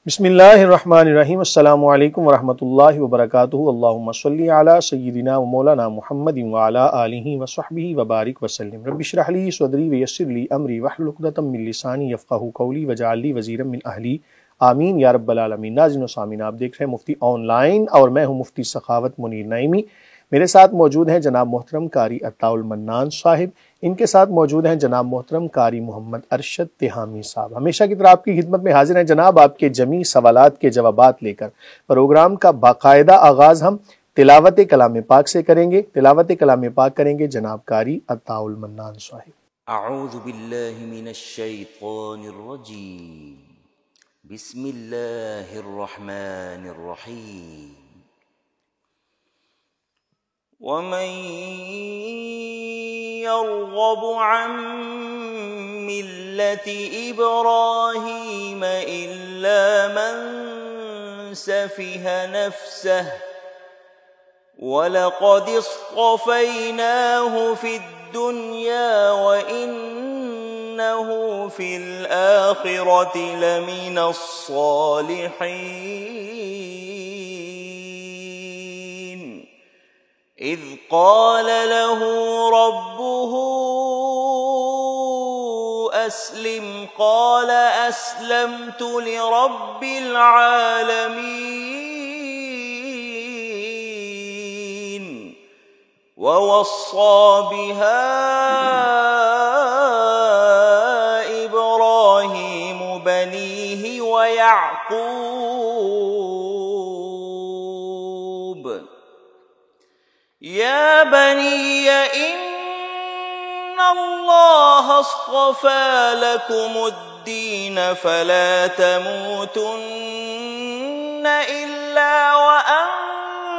بسم اللہ الرحمن الرحیم السلام علیکم ورحمۃ اللہ وبرکاتہ اللہم صلی علی سیدنا و مولانا محمد وعلی آلہ وصحبہ وبارک وسلم رب اشرح لی صدری ویسر لی امری واحلل عقدۃ من لسانی یفقہوا قولی واجعل لی وزیرا من اہلی آمین یا رب العالمین۔ ناظرین و سامعین، آپ دیکھ رہے ہیں مفتی آن لائن اور میں ہوں مفتی سخاوت منیر نعیمی۔ میرے ساتھ موجود ہیں جناب محترم قاری عطاء المنان صاحب، ان کے ساتھ موجود ہیں جناب محترم قاری محمد ارشد تہامی صاحب۔ ہمیشہ کی طرح آپ کی خدمت میں حاضر ہیں جناب، آپ کے جمیع سوالات کے جوابات لے کر۔ پروگرام کا باقاعدہ آغاز ہم تلاوت کلام پاک سے کریں گے۔ تلاوت کلام پاک کریں گے جناب قاری عطاء المنان صاحب۔ اعوذ باللہ من الشیطان الرجیم، بسم اللہ الرحمن الرحیم۔ ومن يرغب عن ملة إبراهيم إلا من سفه نفسه ولقد اصطفيناه في الدنيا وإنه في الآخرة لمن الصالحين إذ قال له ربه أسلم قال أسلمت لرب العالمين ووصى بها إبراهيم بنيه ويعقوب يا بني إن الله اصطفى لكم الدين فلا تموتن إلا وأنتم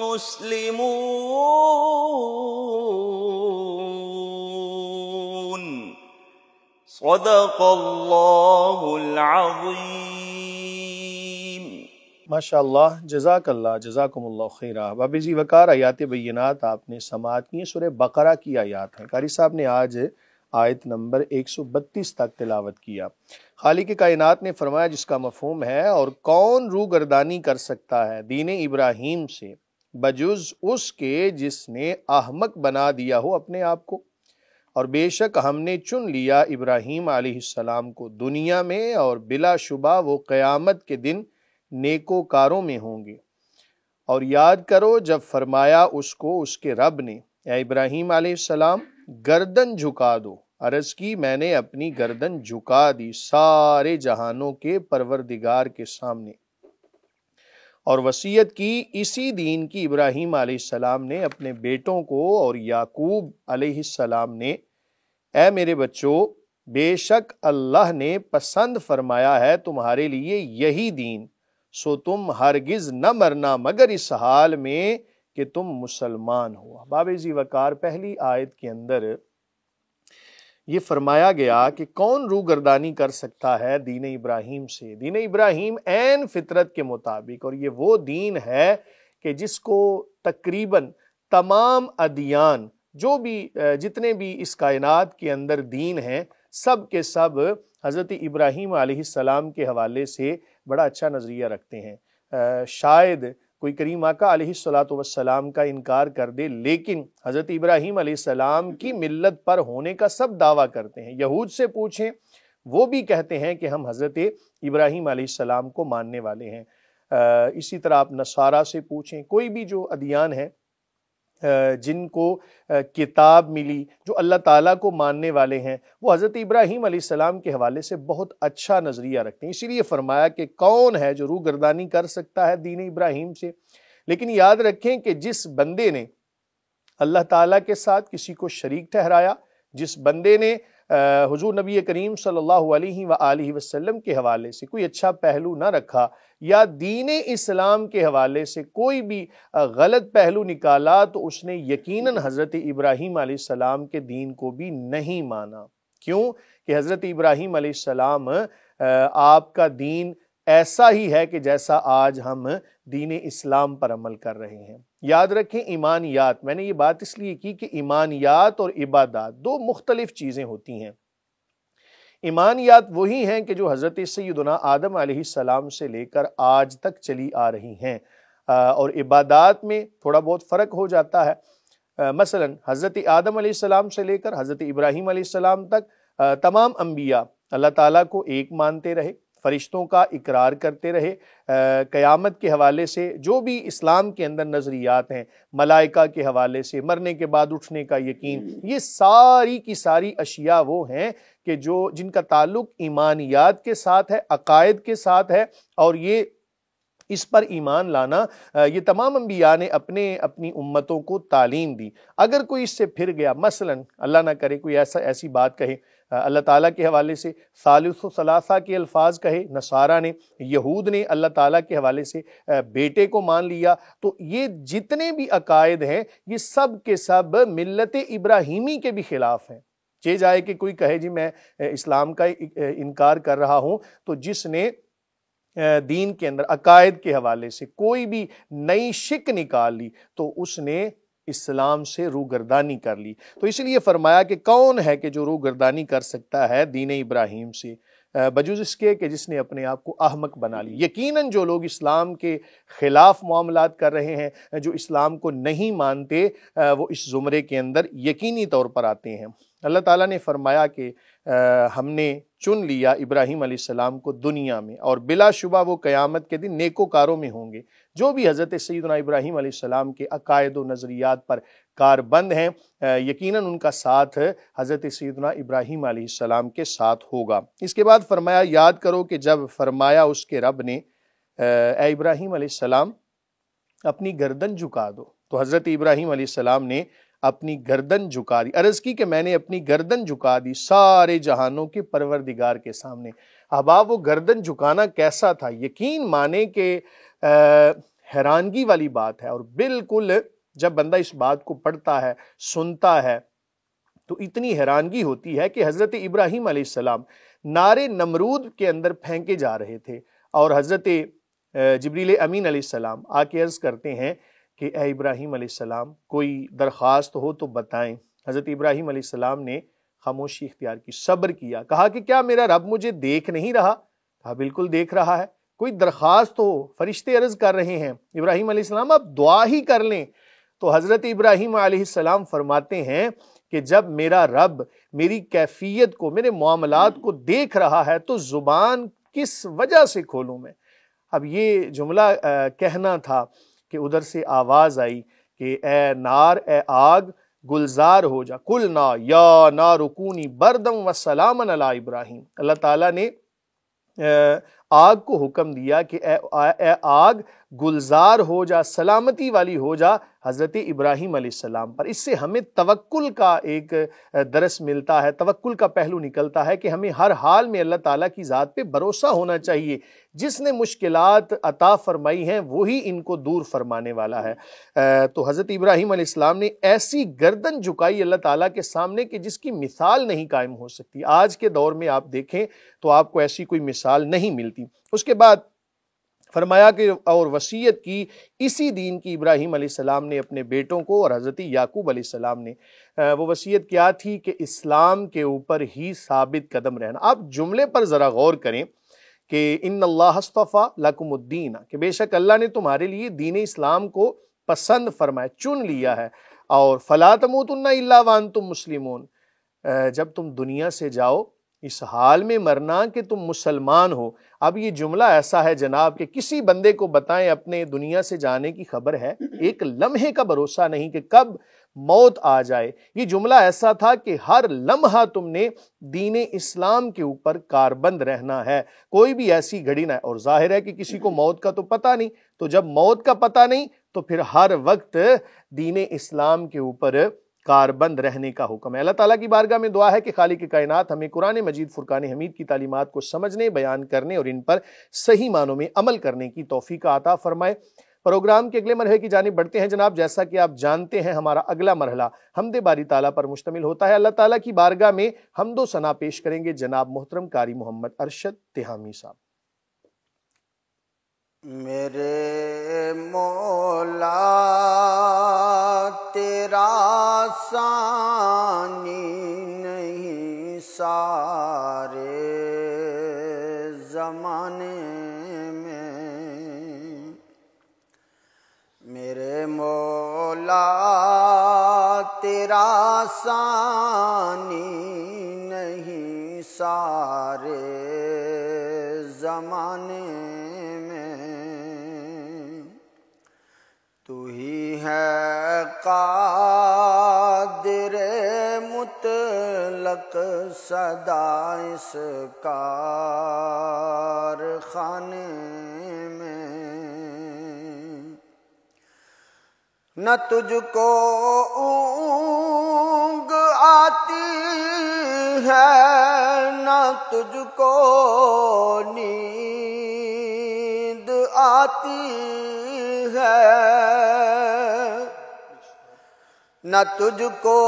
مسلمون صدق اللہ العظیم۔ ماشاء اللہ، جزاک اللہ، جزاکم اللہ خیرہ۔ بابزی وقار آیات بینات آپ نے سماعت کی، سورہ بقرہ کی آیات ہیں۔ قاری صاحب نے آج آیت نمبر 132 تک تلاوت کیا۔ خالق کائنات نے فرمایا جس کا مفہوم ہے، اور کون روگردانی کر سکتا ہے دین ابراہیم سے بجز اس کے جس نے احمق بنا دیا ہو اپنے آپ کو، اور بے شک ہم نے چن لیا ابراہیم علیہ السلام کو دنیا میں، اور بلا شبہ وہ قیامت کے دن نیکوکاروں میں ہوں گے۔ اور یاد کرو جب فرمایا اس کو اس کے رب نے، اے ابراہیم علیہ السلام گردن جھکا دو، عرض کی میں نے اپنی گردن جھکا دی سارے جہانوں کے پروردگار کے سامنے، اور وصیت کی اسی دین کی ابراہیم علیہ السلام نے اپنے بیٹوں کو، اور یعقوب علیہ السلام نے، اے میرے بچوں بے شک اللہ نے پسند فرمایا ہے تمہارے لیے یہی دین، سو تم ہرگز نہ مرنا مگر اس حال میں کہ تم مسلمان ہو۔ باب ذی وقار پہلی آیت کے اندر یہ فرمایا گیا کہ کون روگردانی کر سکتا ہے دین ابراہیم سے۔ دین ابراہیم عین فطرت کے مطابق، اور یہ وہ دین ہے کہ جس کو تقریباً تمام ادیان جو بھی جتنے بھی اس کائنات کے اندر دین ہیں سب کے سب حضرت ابراہیم علیہ السلام کے حوالے سے بڑا اچھا نظریہ رکھتے ہیں۔ شاید کوئی کریم آقا علیہ السلام کا انکار کر دے، لیکن حضرت ابراہیم علیہ السلام کی ملت پر ہونے کا سب دعویٰ کرتے ہیں۔ یہود سے پوچھیں، وہ بھی کہتے ہیں کہ ہم حضرت ابراہیم علیہ السلام کو ماننے والے ہیں۔ اسی طرح آپ نصارہ سے پوچھیں، کوئی بھی جو ادیان ہیں جن کو کتاب ملی، جو اللہ تعالیٰ کو ماننے والے ہیں، وہ حضرت ابراہیم علیہ السلام کے حوالے سے بہت اچھا نظریہ رکھتے ہیں۔ اسی لیے فرمایا کہ کون ہے جو روگردانی کر سکتا ہے دین ابراہیم سے۔ لیکن یاد رکھیں کہ جس بندے نے اللہ تعالیٰ کے ساتھ کسی کو شریک ٹھہرایا، جس بندے نے حضور نبی کریم صلی اللہ علیہ وآلہ وسلم کے حوالے سے کوئی اچھا پہلو نہ رکھا، یا دین اسلام کے حوالے سے کوئی بھی غلط پہلو نکالا، تو اس نے یقیناً حضرت ابراہیم علیہ السلام کے دین کو بھی نہیں مانا۔ کیوں کہ حضرت ابراہیم علیہ السلام آپ کا دین ایسا ہی ہے کہ جیسا آج ہم دین اسلام پر عمل کر رہے ہیں۔ یاد رکھیں ایمانیات، میں نے یہ بات اس لیے کی کہ ایمانیات اور عبادات دو مختلف چیزیں ہوتی ہیں۔ ایمانیات وہی ہیں کہ جو حضرت سیدنا آدم علیہ السلام سے لے کر آج تک چلی آ رہی ہیں، اور عبادات میں تھوڑا بہت فرق ہو جاتا ہے۔ مثلا حضرت آدم علیہ السلام سے لے کر حضرت ابراہیم علیہ السلام تک تمام انبیاء اللہ تعالیٰ کو ایک مانتے رہے، فرشتوں کا اقرار کرتے رہے، قیامت کے حوالے سے جو بھی اسلام کے اندر نظریات ہیں، ملائکہ کے حوالے سے، مرنے کے بعد اٹھنے کا یقین، یہ ساری کی ساری اشیاء وہ ہیں کہ جن کا تعلق ایمانیات کے ساتھ ہے، عقائد کے ساتھ ہے، اور یہ اس پر ایمان لانا یہ تمام انبیاء نے اپنی امتوں کو تعلیم دی۔ اگر کوئی اس سے پھر گیا، مثلا اللہ نہ کرے کوئی ایسی بات کہے اللہ تعالیٰ کے حوالے سے، ثالث و ثلاثہ کے الفاظ کہے، نصارہ نے، یہود نے اللہ تعالیٰ کے حوالے سے بیٹے کو مان لیا، تو یہ جتنے بھی عقائد ہیں یہ سب کے سب ملت ابراہیمی کے بھی خلاف ہیں۔ چہ جائے کہ کوئی کہے جی میں اسلام کا انکار کر رہا ہوں، تو جس نے دین کے اندر عقائد کے حوالے سے کوئی بھی نئی شک نکال لی تو اس نے اسلام سے روگردانی کر لی۔ تو اس لیے فرمایا کہ کون ہے کہ جو روگردانی کر سکتا ہے دین ابراہیم سے، بجز اس کے کہ جس نے اپنے آپ کو احمق بنا لی۔ یقیناً جو لوگ اسلام کے خلاف معاملات کر رہے ہیں، جو اسلام کو نہیں مانتے، وہ اس زمرے کے اندر یقینی طور پر آتے ہیں۔ اللہ تعالیٰ نے فرمایا کہ ہم نے چن لیا ابراہیم علیہ السلام کو دنیا میں، اور بلا شبہ وہ قیامت کے دن نیکوکاروں میں ہوں گے۔ جو بھی حضرت سیدنا ابراہیم علیہ السلام کے عقائد و نظریات پر کاربند ہیں، یقیناً ان کا ساتھ حضرت سیدنا ابراہیم علیہ السلام کے ساتھ ہوگا۔ اس کے بعد فرمایا یاد کرو کہ جب فرمایا اس کے رب نے اے ابراہیم علیہ السلام اپنی گردن جھکا دو، تو حضرت ابراہیم علیہ السلام نے اپنی گردن جھکا دی، عرض کی کہ میں نے اپنی گردن جھکا دی سارے جہانوں کے پروردگار کے سامنے۔ احباب وہ گردن جھکانا کیسا تھا؟ یقین مانے کہ حیرانگی والی بات ہے، اور بالکل جب بندہ اس بات کو پڑھتا ہے، سنتا ہے، تو اتنی حیرانگی ہوتی ہے کہ حضرت ابراہیم علیہ السلام نارے نمرود کے اندر پھینکے جا رہے تھے، اور حضرت جبریل امین علیہ السلام آ کے عرض کرتے ہیں کہ اے ابراہیم علیہ السلام کوئی درخواست ہو تو بتائیں۔ حضرت ابراہیم علیہ السلام نے خاموشی اختیار کی، صبر کیا، کہا کہ کیا میرا رب مجھے دیکھ نہیں رہا؟ کہا بالکل دیکھ رہا ہے، کوئی درخواست ہو، فرشتے عرض کر رہے ہیں، ابراہیم علیہ السلام آپ دعا ہی کر لیں۔ تو حضرت ابراہیم علیہ السلام فرماتے ہیں کہ جب میرا رب میری کیفیت کو، میرے معاملات کو دیکھ رہا ہے تو زبان کس وجہ سے کھولوں میں؟ اب یہ جملہ کہنا تھا کہ ادھر سے آواز آئی کہ اے نار، اے آگ گلزار ہو جا، قلنا یا نار کونی بردم و سلاما علی ابراہیم۔ اللہ تعالیٰ نے آگ کو حکم دیا کہ اے آگ گلزار ہو جا، سلامتی والی ہو جا حضرت ابراہیم علیہ السلام پر۔ اس سے ہمیں توکل کا ایک درس ملتا ہے، توکل کا پہلو نکلتا ہے کہ ہمیں ہر حال میں اللہ تعالیٰ کی ذات پہ بھروسہ ہونا چاہیے۔ جس نے مشکلات عطا فرمائی ہیں وہی ان کو دور فرمانے والا ہے۔ تو حضرت ابراہیم علیہ السلام نے ایسی گردن جھکائی اللہ تعالیٰ کے سامنے کہ جس کی مثال نہیں قائم ہو سکتی۔ آج کے دور میں آپ دیکھیں تو آپ کو ایسی کوئی مثال نہیں ملتی۔ اس کے بعد فرمایا کہ اور وصیت کی اسی دین کی ابراہیم علیہ السلام نے اپنے بیٹوں کو، اور حضرت یعقوب علیہ السلام نے وہ وصیت کیا تھی کہ اسلام کے اوپر ہی ثابت قدم رہنا۔ آپ جملے پر ذرا غور کریں کہ ان اللہ اصطفیٰ لکم الدین، کہ بے شک اللہ نے تمہارے لیے دین اسلام کو پسند فرمایا، چن لیا ہے، اور فلا تموتن الا وانتم مسلمون، جب تم دنیا سے جاؤ اس حال میں مرنا کہ تم مسلمان ہو۔ اب یہ جملہ ایسا ہے جناب کہ کسی بندے کو بتائیں اپنے دنیا سے جانے کی خبر ہے، ایک لمحے کا بھروسہ نہیں کہ کب موت آ جائے۔ یہ جملہ ایسا تھا کہ ہر لمحہ تم نے دین اسلام کے اوپر کاربند رہنا ہے، کوئی بھی ایسی گھڑی نہ ہے۔ اور ظاہر ہے کہ کسی کو موت کا تو پتہ نہیں، تو جب موت کا پتہ نہیں تو پھر ہر وقت دین اسلام کے اوپر کاربند رہنے کا حکم ہے۔ اللہ تعالیٰ کی بارگاہ میں دعا ہے کہ خالق کائنات ہمیں قرآن مجید فرقان حمید کی تعلیمات کو سمجھنے، بیان کرنے اور ان پر صحیح معنوں میں عمل کرنے کی توفیق عطا فرمائے۔ پروگرام کے اگلے مرحلے کی جانب بڑھتے ہیں جناب۔ جیسا کہ آپ جانتے ہیں ہمارا اگلا مرحلہ حمد باری تعالیٰ پر مشتمل ہوتا ہے۔ اللہ تعالیٰ کی بارگاہ میں حمد و ثنا پیش کریں گے جناب محترم قاری محمد ارشد تہامی صاحب۔ میرے مولا تیرا ثانی نہیں سارے تیرا ثانی نہیں سارے زمانے میں، تو ہی ہے قادر مطلق سدا اس کارخانے میں۔ نہ تجھ کو اونگ آتی ہے، نہ تجھ کو نیند آتی ہے، نہ تجھ کو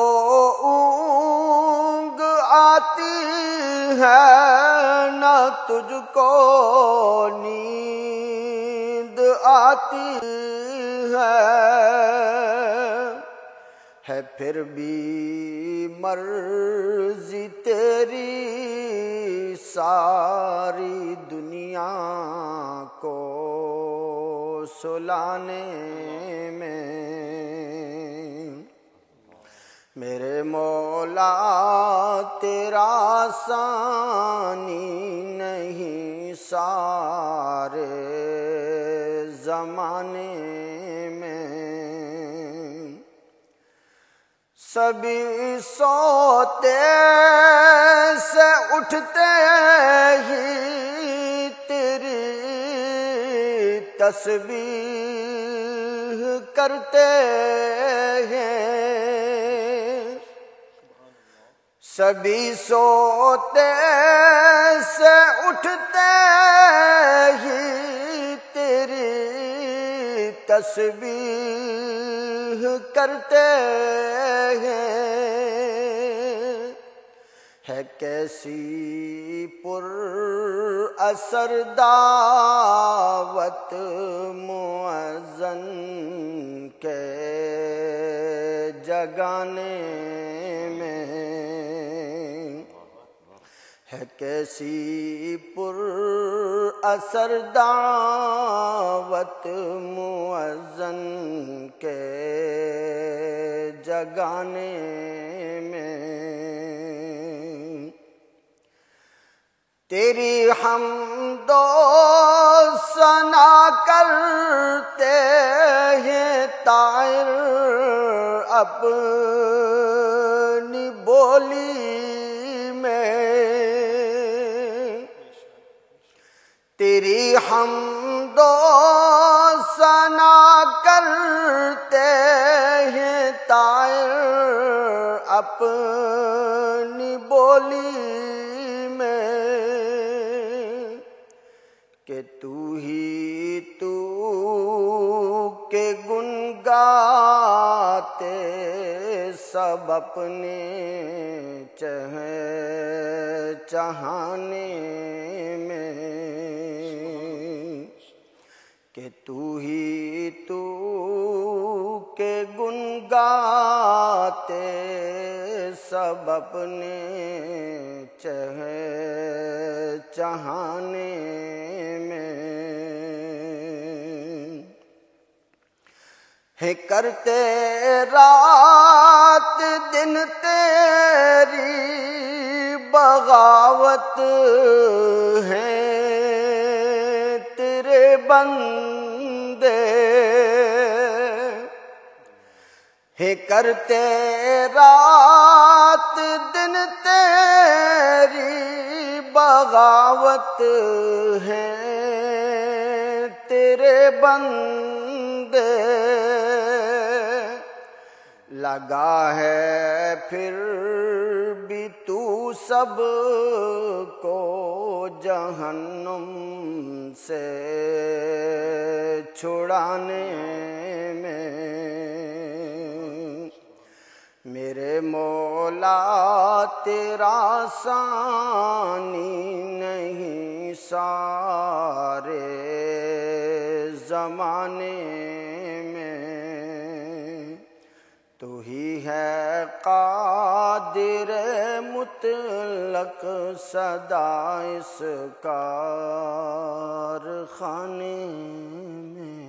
اونگ آتی ہے، نہ تجھ کو نیند آتی ہے پھر بھی مرضی تیری ساری دنیا کو سلانے میں۔ میرے مولا تیرا ثانی نہیں سارے زمانے میں، سبھی سوتے سے اٹھتے ہی تیری تسبیح کرتے ہیں، سبھی سوتے سے اٹھتے ہی تیری تسبیح کرتے ہیں، ہے کیسی پر اثر دعوت مؤذن کے جگانے میں، ہے کیسی پر اثر دعوت مؤذن کے جگانے میں۔ تیری حمد و ثنا کرتے ہیں طائر اپنی بولی میں، تیری حمد و ثنا کرتے ہیں طائر اپنی بولی میں، کہ تو ہی تو کے گن گاتے سب اپنے چہانے میں، کہ تو ہی تو کے گن گاتے سب اپنے چہانے میں، ہے کرتے رات دن تیری بغاوت ہیں تیرے بندے، ہے کرتے رات دن تیری بغاوت ہیں تیرے بندے، لگا ہے پھر بھی تو سب کو جہنم سے چھڑانے میں، میرے مولا تیرا ثانی نہیں سارے زمانے میں، تو ہی ہے قادر مطلق سدا اس کارخانے میں۔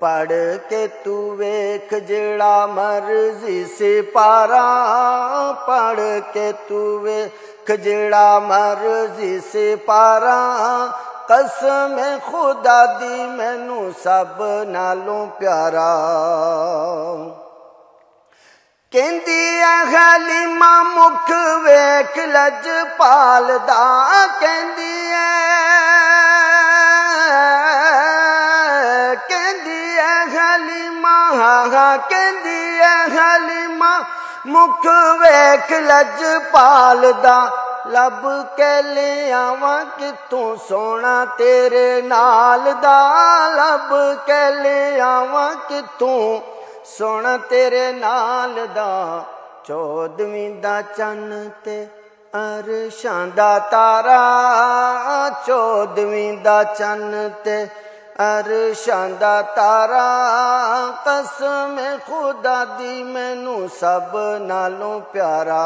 پڑھ کے تو ویکھ جڑا مرضی سپارہ، پڑھ کے تو ویکھ جڑا مرضی سپارہ، قسم خدا دی مینوں سب نالوں پیارا۔ کہندی اے حلیمہ مکھ ویکھ لجپال دا، کہندی کہندی اے حلیمہ مکھ ویکھ لجپال دا، لب کے لے آواں کتوں سونا تیرے نال دا، لب کے لے آواں کتوں سونا تیرے نال دا، 14ویں دا چن تے عرشاں دا تارا، 14ویں دا چن تے عرشاں دا تارا، قسم خدا دی مینوں سب نالوں پیارا۔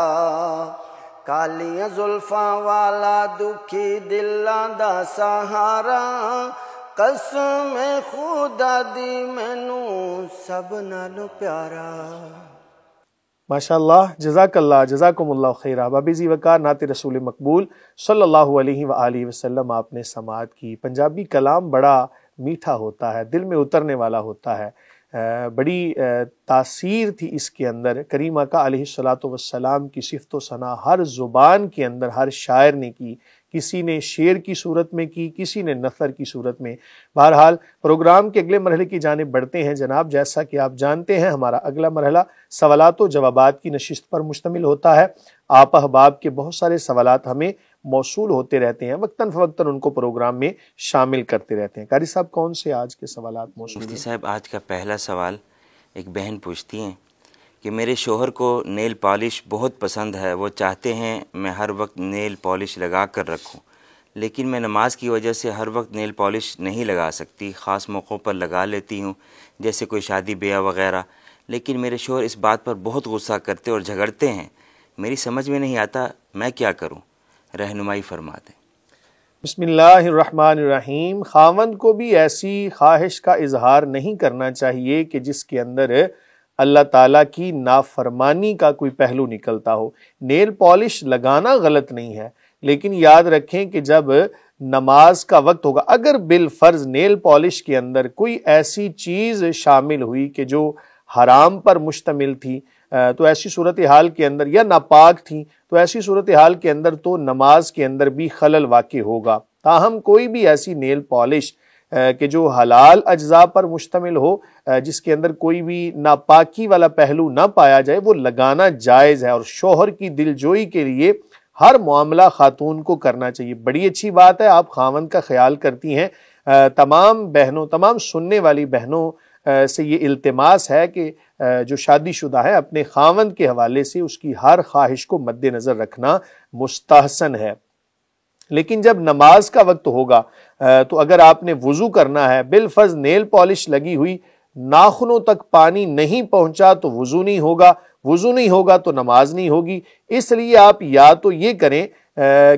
کالیاں زلفاں والا دکھی دلاں دا سہارا، قسم خدا دی مینوں سب نالوں پیارا۔ ماشاءاللہ، جزاک اللہ، جزاکم اللہ خیرہ۔ بابی زی وقار نعت رسول مقبول صلی اللہ علیہ وآلہ وسلم آپ نے سماعت کی۔ پنجابی کلام بڑا میٹھا ہوتا ہے، دل میں اترنے والا ہوتا ہے، بڑی تاثیر تھی اس کے اندر۔ کریم آقا علیہ الصلوۃ والسلام کی صفت و ثنا ہر زبان کے اندر ہر شاعر نے کی، کسی نے شعر کی صورت میں کی، کسی نے نثر کی صورت میں۔ بہرحال پروگرام کے اگلے مرحلے کی جانب بڑھتے ہیں جناب۔ جیسا کہ آپ جانتے ہیں ہمارا اگلا مرحلہ سوالات و جوابات کی نشست پر مشتمل ہوتا ہے۔ آپ احباب کے بہت سارے سوالات ہمیں موصول ہوتے رہتے ہیں، وقتاً فوقتاً ان کو پروگرام میں شامل کرتے رہتے ہیں۔ قاری صاحب کون سے آج کے سوالات موصول ہیں؟ مفتی صاحب آج کا پہلا سوال ایک بہن پوچھتی ہیں کہ میرے شوہر کو نیل پالش بہت پسند ہے، وہ چاہتے ہیں میں ہر وقت نیل پالش لگا کر رکھوں، لیکن میں نماز کی وجہ سے ہر وقت نیل پالش نہیں لگا سکتی، خاص موقعوں پر لگا لیتی ہوں جیسے کوئی شادی بیاہ وغیرہ، لیکن میرے شوہر اس بات پر بہت غصہ کرتے اور جھگڑتے ہیں، میری سمجھ میں نہیں آتا میں کیا کروں، رہنمائی فرما دیں۔ بسم اللہ الرحمن الرحیم۔ خاوند کو بھی ایسی خواہش کا اظہار نہیں کرنا چاہیے کہ جس کے اندر اللہ تعالیٰ کی نافرمانی کا کوئی پہلو نکلتا ہو۔ نیل پالش لگانا غلط نہیں ہے، لیکن یاد رکھیں کہ جب نماز کا وقت ہوگا، اگر بالفرض نیل پالش کے اندر کوئی ایسی چیز شامل ہوئی کہ جو حرام پر مشتمل تھی، تو ایسی صورتحال کے اندر، یا ناپاک تھیں، تو ایسی صورتحال کے اندر تو نماز کے اندر بھی خلل واقع ہوگا۔ تاہم کوئی بھی ایسی نیل پالش کہ جو حلال اجزاء پر مشتمل ہو، جس کے اندر کوئی بھی ناپاکی والا پہلو نہ پایا جائے، وہ لگانا جائز ہے، اور شوہر کی دلجوئی کے لیے ہر معاملہ خاتون کو کرنا چاہیے۔ بڑی اچھی بات ہے، آپ خاوند کا خیال کرتی ہیں۔ تمام بہنوں، تمام سننے والی بہنوں سے یہ التماس ہے کہ جو شادی شدہ ہے اپنے خاوند کے حوالے سے اس کی ہر خواہش کو مد نظر رکھنا مستحسن ہے۔ لیکن جب نماز کا وقت ہوگا تو اگر آپ نے وضو کرنا ہے، بالفرض نیل پالش لگی ہوئی، ناخنوں تک پانی نہیں پہنچا تو وضو نہیں ہوگا، وضو نہیں ہوگا تو نماز نہیں ہوگی۔ اس لیے آپ یا تو یہ کریں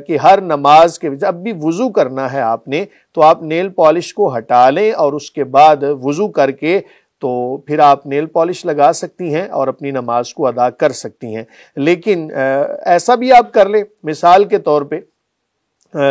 کہ ہر نماز کے جب بھی وضو کرنا ہے آپ نے، تو آپ نیل پالش کو ہٹا لیں اور اس کے بعد وضو کر کے تو پھر آپ نیل پالش لگا سکتی ہیں اور اپنی نماز کو ادا کر سکتی ہیں۔ لیکن ایسا بھی آپ کر لیں، مثال کے طور پہ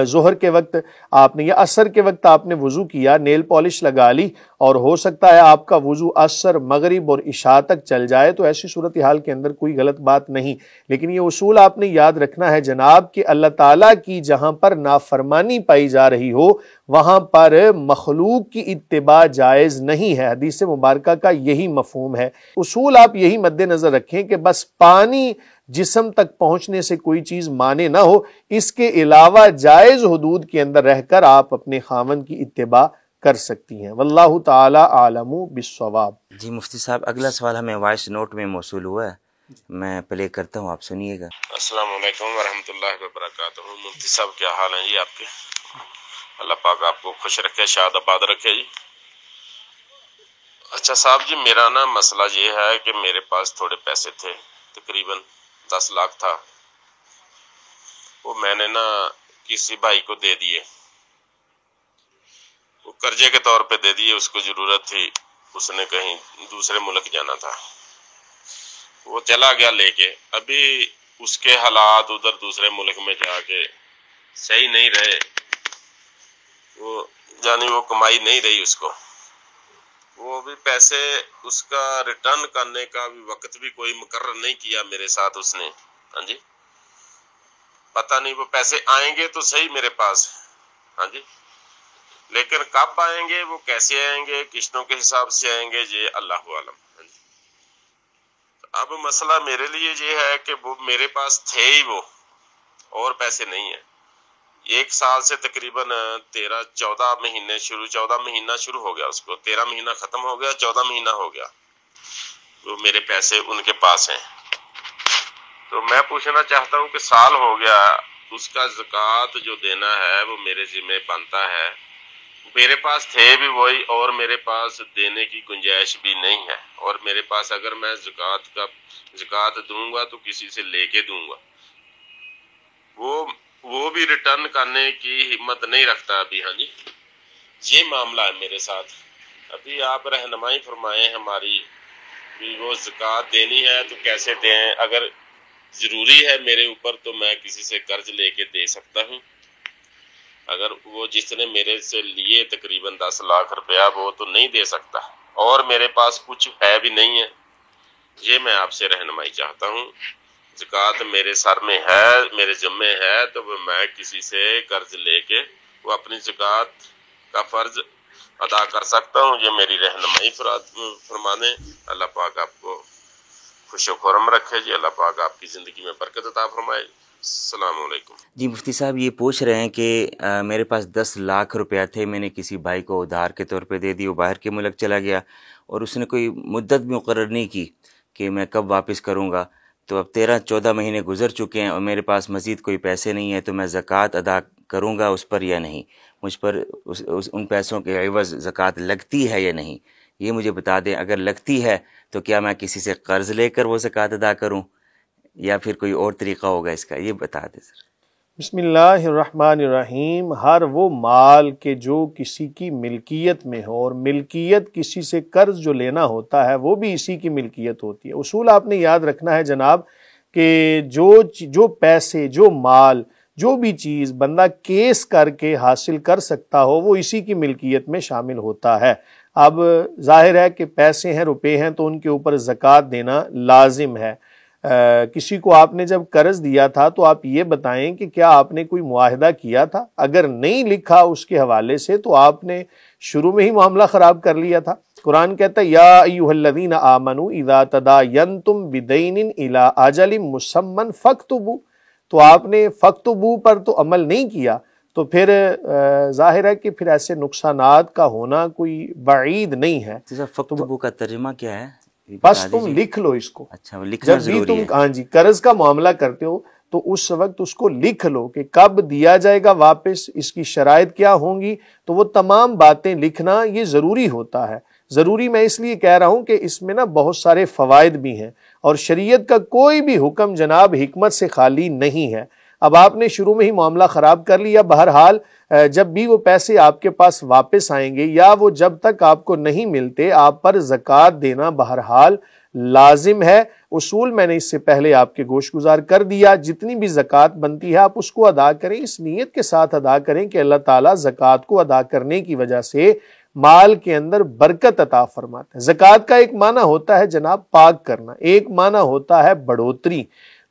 ظہر کے وقت آپ نے یا عصر کے وقت آپ نے وضو کیا، نیل پالش لگا لی، اور ہو سکتا ہے آپ کا وضو عصر، مغرب اور عشاء تک چل جائے، تو ایسی صورتحال کے اندر کوئی غلط بات نہیں۔ لیکن یہ اصول آپ نے یاد رکھنا ہے جناب کہ اللہ تعالیٰ کی جہاں پر نافرمانی پائی جا رہی ہو وہاں پر مخلوق کی اتباع جائز نہیں ہے۔ حدیث مبارکہ کا یہی مفہوم ہے۔ اصول آپ یہی مد نظر رکھیں کہ بس پانی جسم تک پہنچنے سے کوئی چیز مانے نہ ہو، اس کے علاوہ جائز حدود کے اندر رہ کر آپ اپنے خاوند کی اتباع کر سکتی ہیں۔ واللہ تعالی عالم بالصواب۔ جی مفتی صاحب اگلا سوال ہمیں وائس نوٹ میں موصول ہوا ہے، میں پلے کرتا ہوں، آپ سنیے گا۔ السلام علیکم ورحمۃ اللہ وبرکاتہ۔ مفتی صاحب کیا حال ہیں جی آپ کے؟ اللہ پاک آپ کو خوش رکھے، شاد آباد رکھے جی۔ اچھا صاحب جی، میرا نا مسئلہ یہ ہے کہ میرے پاس تھوڑے پیسے تھے، تقریباً 10 لاکھ تھا، وہ میں نے نا کسی بھائی کو دے دیے، وہ قرضے کے طور پہ دے دیے، اس کو ضرورت تھی اس نے کہیں دوسرے ملک جانا تھا، وہ چلا گیا لے کے. ابھی اس کے حالات ادھر دوسرے ملک میں جا کے صحیح نہیں رہے، وہ یعنی وہ کمائی نہیں رہی اس کو. وہ بھی پیسے اس کا ریٹرن کرنے کا بھی وقت بھی کوئی مقرر نہیں کیا میرے ساتھ اس نے. ہاں جی، پتہ نہیں وہ پیسے آئیں گے تو صحیح میرے پاس. ہاں جی، لیکن کب آئیں گے، وہ کیسے آئیں گے، قسطوں کے حساب سے آئیں گے، یہ اللہ عالم. ہاں جی، اب مسئلہ میرے لیے یہ ہے کہ وہ میرے پاس تھے ہی وہ، اور پیسے نہیں ہیں. 1 سال سے تقریباً 14 مہینے 14 مہینہ شروع ہو گیا، اس کو 13 مہینہ ختم ہو گیا، 14 مہینہ ہو گیا، وہ میرے پیسے ان کے پاس ہیں. تو میں پوچھنا چاہتا ہوں کہ سال ہو گیا، اس کا زکوٰۃ جو دینا ہے وہ میرے ذمہ بنتا ہے. میرے پاس تھے بھی وہی، اور میرے پاس دینے کی گنجائش بھی نہیں ہے. اور میرے پاس اگر میں زکوٰۃ دوں گا تو کسی سے لے کے دوں گا. وہ بھی ریٹرن کرنے کی ہمت نہیں رکھتا ابھی. ہاں جی، یہ معاملہ ہے میرے ساتھ. ابھی آپ رہنمائی فرمائیں ہماری، بھی وہ زکوٰۃ دینی ہے تو کیسے دیں. اگر ضروری ہے میرے اوپر تو میں کسی سے قرض لے کے دے سکتا ہوں. اگر وہ جس نے میرے سے لیے تقریباً 10 لاکھ روپیہ، وہ تو نہیں دے سکتا، اور میرے پاس کچھ ہے بھی نہیں ہے. یہ میں آپ سے رہنمائی چاہتا ہوں. زکوٰۃ میرے سر میں ہے، میرے ذمے ہے، تو میں کسی سے قرض لے کے وہ اپنی زکوٰۃ کا فرض ادا کر سکتا ہوں. یہ میری رہنمائی فرمانے. اللہ پاک آپ کو خوش و خرم رکھے جی. اللہ پاک آپ کی زندگی میں برکت عطا فرمائے. السلام علیکم. جی مفتی صاحب یہ پوچھ رہے ہیں کہ میرے پاس 10 لاکھ روپیہ تھے، میں نے کسی بھائی کو ادھار کے طور پہ دے دی، وہ باہر کے ملک چلا گیا اور اس نے کوئی مدت بھی مقرر نہیں کی کہ میں کب واپس کروں گا. تو اب 13-14 مہینے گزر چکے ہیں اور میرے پاس مزید کوئی پیسے نہیں ہیں، تو میں زکوٰۃ ادا کروں گا اس پر یا نہیں؟ مجھ پر ان پیسوں کے عوض زکوٰۃ لگتی ہے یا نہیں؟ یہ مجھے بتا دیں. اگر لگتی ہے تو کیا میں کسی سے قرض لے کر وہ زکوٰۃ ادا کروں یا پھر کوئی اور طریقہ ہوگا اس کا؟ یہ بتا دیں سر. بسم اللہ الرحمن الرحیم. ہر وہ مال کہ جو کسی کی ملکیت میں ہو، اور ملکیت کسی سے قرض جو لینا ہوتا ہے وہ بھی اسی کی ملکیت ہوتی ہے. اصول آپ نے یاد رکھنا ہے جناب کہ جو پیسے، جو مال، جو بھی چیز بندہ کیس کر کے حاصل کر سکتا ہو وہ اسی کی ملکیت میں شامل ہوتا ہے. اب ظاہر ہے کہ پیسے ہیں، روپے ہیں، تو ان کے اوپر زکوٰۃ دینا لازم ہے. کسی کو آپ نے جب قرض دیا تھا تو آپ یہ بتائیں کہ کیا آپ نے کوئی معاہدہ کیا تھا؟ اگر نہیں لکھا اس کے حوالے سے تو آپ نے شروع میں ہی معاملہ خراب کر لیا تھا. قرآن کہتا ہے یا ایھا الذین آمنوا اذا تداینتم بدین الی اجل مسمى فاکتبوا. تو آپ نے فاکتبوا پر تو عمل نہیں کیا، تو پھر ظاہر ہے کہ پھر ایسے نقصانات کا ہونا کوئی بعید نہیں ہے. فاکتبوا کا ترجمہ کیا ہے؟ بس تم لکھ لو اس کو. اچھا، لکھنا جب بھی ضروری تم ہے. ہاں جی قرض کا معاملہ کرتے ہو تو اس وقت اس کو لکھ لو کہ کب دیا جائے گا واپس، اس کی شرائط کیا ہوں گی. تو وہ تمام باتیں لکھنا یہ ضروری ہوتا ہے. ضروری میں اس لیے کہہ رہا ہوں کہ اس میں نا بہت سارے فوائد بھی ہیں، اور شریعت کا کوئی بھی حکم جناب حکمت سے خالی نہیں ہے. اب آپ نے شروع میں ہی معاملہ خراب کر لیا. بہرحال جب بھی وہ پیسے آپ کے پاس واپس آئیں گے یا وہ جب تک آپ کو نہیں ملتے، آپ پر زکوٰۃ دینا بہرحال لازم ہے. اصول میں نے اس سے پہلے آپ کے گوش گزار کر دیا. جتنی بھی زکوٰۃ بنتی ہے آپ اس کو ادا کریں، اس نیت کے ساتھ ادا کریں کہ اللہ تعالیٰ زکوٰۃ کو ادا کرنے کی وجہ سے مال کے اندر برکت عطا فرماتا ہے. زکوٰۃ کا ایک معنی ہوتا ہے جناب پاک کرنا، ایک معنی ہوتا ہے بڑھوتری.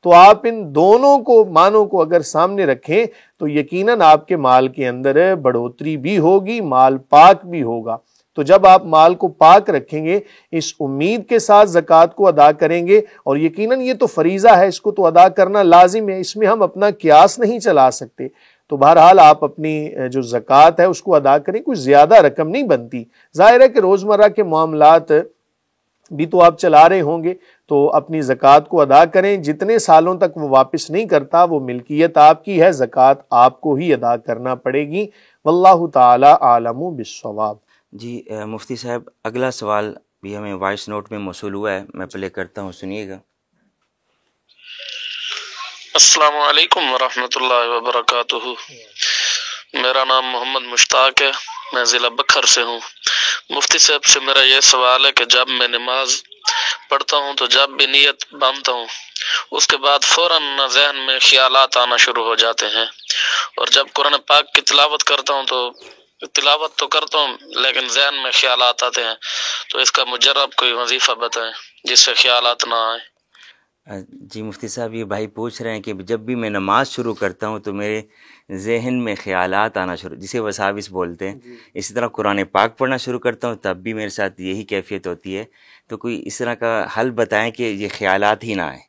تو آپ ان دونوں کو معنوں کو اگر سامنے رکھیں تو یقیناً آپ کے مال کے اندر بڑھوتری بھی ہوگی، مال پاک بھی ہوگا. تو جب آپ مال کو پاک رکھیں گے، اس امید کے ساتھ زکوٰۃ کو ادا کریں گے، اور یقیناً یہ تو فریضہ ہے، اس کو تو ادا کرنا لازم ہے، اس میں ہم اپنا قیاس نہیں چلا سکتے. تو بہرحال آپ اپنی جو زکوٰۃ ہے اس کو ادا کریں. کوئی زیادہ رقم نہیں بنتی. ظاہر ہے کہ روزمرہ کے معاملات بھی تو آپ چلا رہے ہوں گے، تو اپنی زکوٰۃ کو ادا کریں. جتنے سالوں تک وہ واپس نہیں کرتا وہ ملکیت آپ کی ہے، زکوٰۃ آپ کو ہی ادا کرنا پڑے گی. واللہ تعالی عالم بالصواب. جی مفتی صاحب اگلا سوال بھی ہمیں وائس نوٹ میں موصول ہوا ہے، میں پلے کرتا ہوں، سنیے گا. السلام علیکم ورحمۃ اللہ وبرکاتہ. میرا نام محمد مشتاق ہے، میں ضلع بکھر سے ہوں. مفتی صاحب سے میرا یہ سوال ہے کہ جب میں نماز پڑھتا ہوں تو جب بھی نیت باندھتا ہوں اس کے بعد فوراً ذہن میں خیالات آنا شروع ہو جاتے ہیں، اور جب قرآن پاک کی تلاوت کرتا ہوں تو تلاوت تو کرتا ہوں لیکن ذہن میں خیالات آتے ہیں، تو اس کا مجرب کوئی وظیفہ بتائیں جس سے خیالات نہ آئیں۔ جی مفتی صاحب، یہ بھائی پوچھ رہے ہیں کہ جب بھی میں نماز شروع کرتا ہوں تو میرے ذہن میں خیالات آنا شروع، جسے وساوس بولتے ہیں، اسی طرح قرآن پاک پڑھنا شروع کرتا ہوں تب بھی میرے ساتھ یہی کیفیت ہوتی ہے، تو کوئی اس طرح کا حل بتائیں کہ یہ خیالات ہی نہ آئیں۔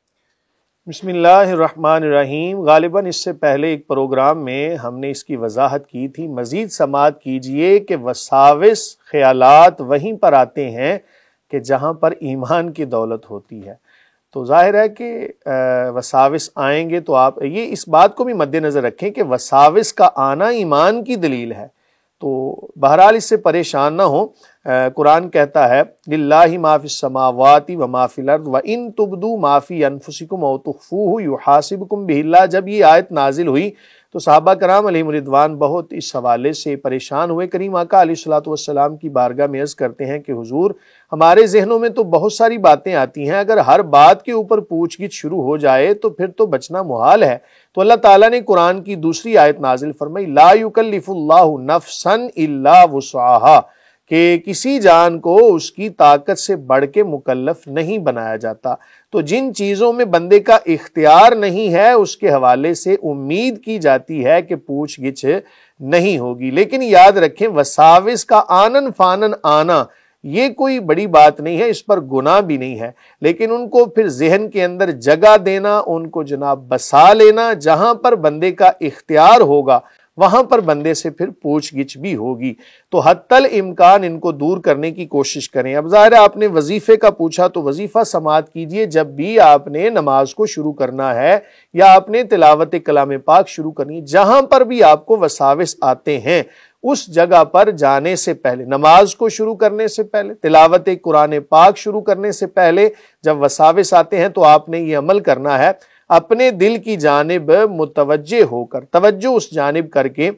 بسم اللہ الرحمن الرحیم۔ غالباً اس سے پہلے ایک پروگرام میں ہم نے اس کی وضاحت کی تھی، مزید سماعت کیجئے کہ وساوس خیالات وہیں پر آتے ہیں کہ جہاں پر ایمان کی دولت ہوتی ہے، تو ظاہر ہے کہ وساوس آئیں گے تو آپ یہ اس بات کو بھی مد نظر رکھیں کہ وساوس کا آنا ایمان کی دلیل ہے، تو بہرحال اس سے پریشان نہ ہوں۔ قرآن کہتا ہے للہ ما فی السماوات و ما فی الارض وان تبدوا ما فی انفسکم او تخفوہ یحاسبکم بہ اللہ۔ جب یہ آیت نازل ہوئی تو صحابہ کرام علیہم رضوان بہت اس حوالے سے پریشان ہوئے، کریم آقا علیہ الصلوۃ والسلام کی بارگاہ میں عرض کرتے ہیں کہ حضور ہمارے ذہنوں میں تو بہت ساری باتیں آتی ہیں، اگر ہر بات کے اوپر پوچھ گچھ شروع ہو جائے تو پھر تو بچنا محال ہے۔ تو اللہ تعالیٰ نے قرآن کی دوسری آیت نازل فرمائی لا یکلف اللہ نفسا الا وسعہا، کہ کسی جان کو اس کی طاقت سے بڑھ کے مکلف نہیں بنایا جاتا، تو جن چیزوں میں بندے کا اختیار نہیں ہے اس کے حوالے سے امید کی جاتی ہے کہ پوچھ گچھ نہیں ہوگی۔ لیکن یاد رکھیں وساوس کا آنن فانن آنا یہ کوئی بڑی بات نہیں ہے، اس پر گناہ بھی نہیں ہے، لیکن ان کو پھر ذہن کے اندر جگہ دینا، ان کو جناب بسا لینا، جہاں پر بندے کا اختیار ہوگا وہاں پر بندے سے پھر پوچھ گچھ بھی ہوگی، تو حتی الامکان ان کو دور کرنے کی کوشش کریں۔ اب ظاہر ہے آپ نے وظیفے کا پوچھا تو وظیفہ سماعت کیجئے جب بھی آپ نے نماز کو شروع کرنا ہے یا آپ نے تلاوت کلام پاک شروع کرنی ہے، جہاں پر بھی آپ کو وساوس آتے ہیں اس جگہ پر جانے سے پہلے، نماز کو شروع کرنے سے پہلے، تلاوت قرآن پاک شروع کرنے سے پہلے جب وساوس آتے ہیں تو آپ نے یہ عمل کرنا ہے، اپنے دل کی جانب متوجہ ہو کر، توجہ اس جانب کر کے،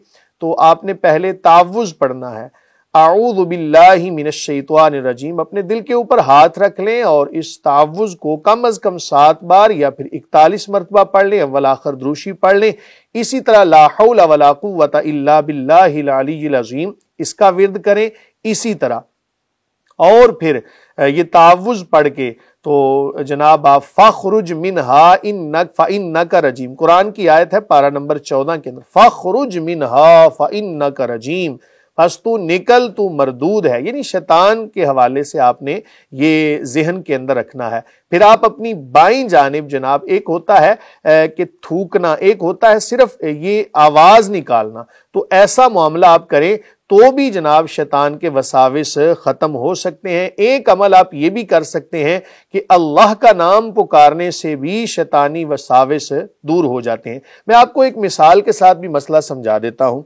تو آپ نے پہلے تعوذ پڑھنا ہے، اعوذ باللہ من الشیطان الرجیم، اپنے دل کے اوپر ہاتھ رکھ لیں اور اس تعوذ کو کم از کم 7 بار یا پھر 41 مرتبہ پڑھ لیں، اول آخر دروشی پڑھ لیں، اسی طرح لا حول ولا قوت الا باللہ العلی العظیم اس کا ورد کریں اسی طرح، اور پھر یہ تعوذ پڑھ کے تو جناب آپ فخرج منہا انک فانک رجیم، قرآن کی آیت ہے پارہ نمبر 14 کے اندر، فخرج منہا فانک رجیم، پس تو نکل، تو مردود ہے، یعنی شیطان کے حوالے سے آپ نے یہ ذہن کے اندر رکھنا ہے۔ پھر آپ اپنی بائیں جانب جناب، ایک ہوتا ہے کہ تھوکنا، ایک ہوتا ہے صرف یہ آواز نکالنا، تو ایسا معاملہ آپ کریں تو بھی جناب شیطان کے وساوس ختم ہو سکتے ہیں۔ ایک عمل آپ یہ بھی کر سکتے ہیں کہ اللہ کا نام پکارنے سے بھی شیطانی وساوس دور ہو جاتے ہیں۔ میں آپ کو ایک مثال کے ساتھ بھی مسئلہ سمجھا دیتا ہوں۔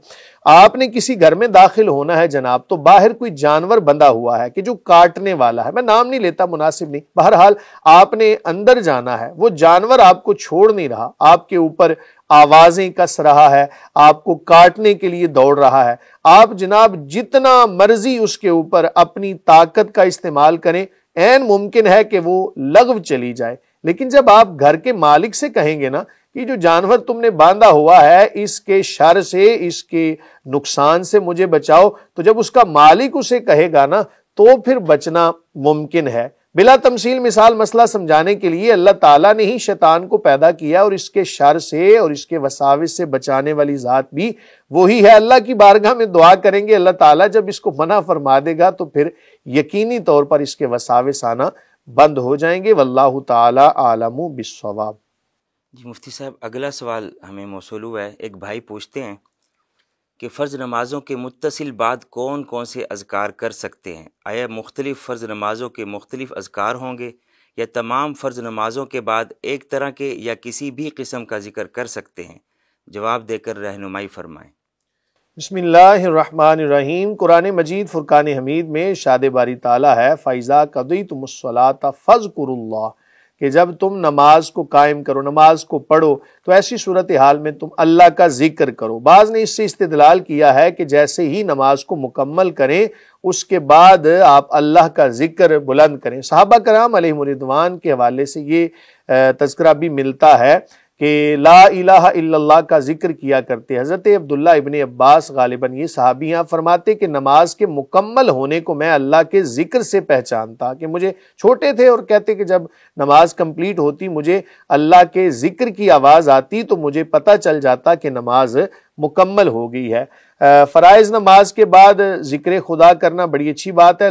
آپ نے کسی گھر میں داخل ہونا ہے جناب، تو باہر کوئی جانور بندھا ہوا ہے کہ جو کاٹنے والا ہے، میں نام نہیں لیتا، مناسب نہیں، بہرحال آپ نے اندر جانا ہے، وہ جانور آپ کو چھوڑ نہیں رہا، آپ کے اوپر آوازیں کس رہا ہے، آپ کو کاٹنے کے لیے دوڑ رہا ہے، آپ جناب جتنا مرضی اس کے اوپر اپنی طاقت کا استعمال کریں، عین ممکن ہے کہ وہ لغو چلی جائے، لیکن جب آپ گھر کے مالک سے کہیں گے نا کہ جو جانور تم نے باندھا ہوا ہے اس کے شر سے، اس کے نقصان سے مجھے بچاؤ، تو جب اس کا مالک اسے کہے گا نا تو پھر بچنا ممکن ہے۔ بلا تمثیل مثال مسئلہ سمجھانے کے لیے اللہ تعالیٰ نے ہی شیطان کو پیدا کیا اور اس کے شر سے اور اس کے وساوس سے بچانے والی ذات بھی وہی ہے۔ اللہ کی بارگاہ میں دعا کریں گے، اللہ تعالیٰ جب اس کو منع فرما دے گا تو پھر یقینی طور پر اس کے وساوس آنا بند ہو جائیں گے۔ واللہ تعالیٰ عالم بالصواب۔ جی مفتی صاحب، اگلا سوال ہمیں موصول ہوا ہے، ایک بھائی پوچھتے ہیں کہ فرض نمازوں کے متصل بعد کون کون سے اذکار کر سکتے ہیں؟ آیا مختلف فرض نمازوں کے مختلف اذکار ہوں گے یا تمام فرض نمازوں کے بعد ایک طرح کے یا کسی بھی قسم کا ذکر کر سکتے ہیں؟ جواب دے کر رہنمائی فرمائیں۔ بسم اللہ الرحمن الرحیم۔ قرآن مجید فرقان حمید میں ارشاد باری تعالیٰ ہے فَإِذَا قَضَيْتُمُ الصَّلَاةَ فَاذْكُرُوا اللَّهَ، کہ جب تم نماز کو قائم کرو، نماز کو پڑھو، تو ایسی صورتحال میں تم اللہ کا ذکر کرو۔ بعض نے اس سے استدلال کیا ہے کہ جیسے ہی نماز کو مکمل کریں اس کے بعد آپ اللہ کا ذکر بلند کریں۔ صحابہ کرام علیہم رضوان کے حوالے سے یہ تذکرہ بھی ملتا ہے کہ لا الہ الا اللہ کا ذکر کیا کرتے۔ حضرت عبداللہ ابن عباس غالباً یہ صحابی ہیں فرماتے کہ نماز کے مکمل ہونے کو میں اللہ کے ذکر سے پہچانتا، کہ مجھے چھوٹے تھے اور کہتے کہ جب نماز کمپلیٹ ہوتی مجھے اللہ کے ذکر کی آواز آتی تو مجھے پتہ چل جاتا کہ نماز مکمل ہو گئی ہے۔ فرائض نماز کے بعد ذکر خدا کرنا بڑی اچھی بات ہے،